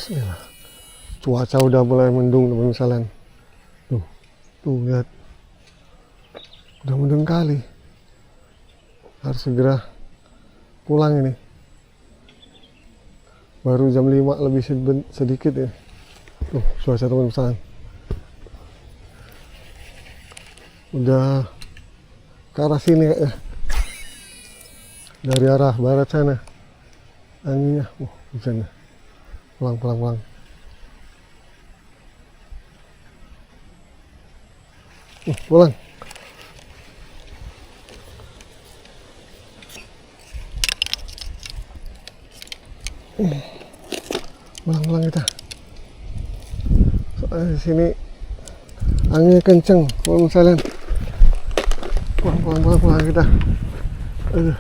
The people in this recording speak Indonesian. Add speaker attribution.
Speaker 1: Bismillah. Cuaca udah mulai mendung teman sekalian. Tuh lihat. Udah mendung kali. Harus segera pulang ini. Baru jam 5 lebih sedikit ya. Tuh cuaca teman sekalian. Udah ke arah sini ya. Dari arah barat sana. Anginnya, hujan. Pulang. Pulang. Pulang kita. Soalnya di sini anginnya kenceng, kalau misalnya pulang kita. Aduh.